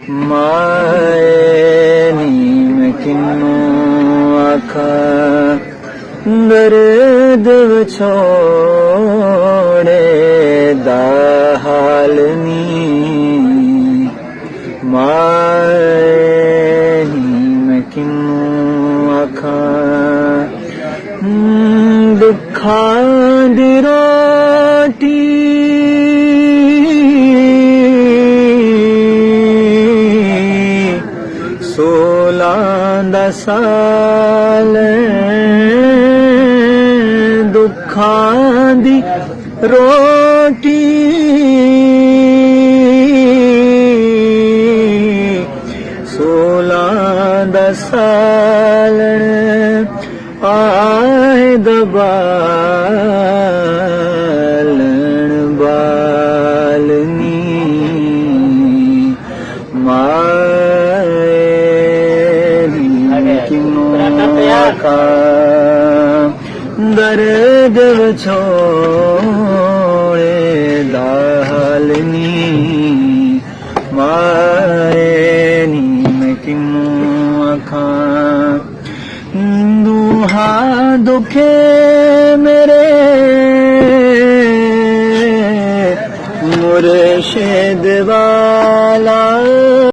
माए नी मैं किन्नू आखा दर्द विछोड़े दा हाल नी माए नी मैं किन्नू आखा दुखां दी रोटी सोलां साल दुखां दी रोटी सोलां साल आए दबालन बालनी का दर्द छोड़े दालनी माए नी मैं किन्नू आखा दूहा दुखे मेरे मुर्शे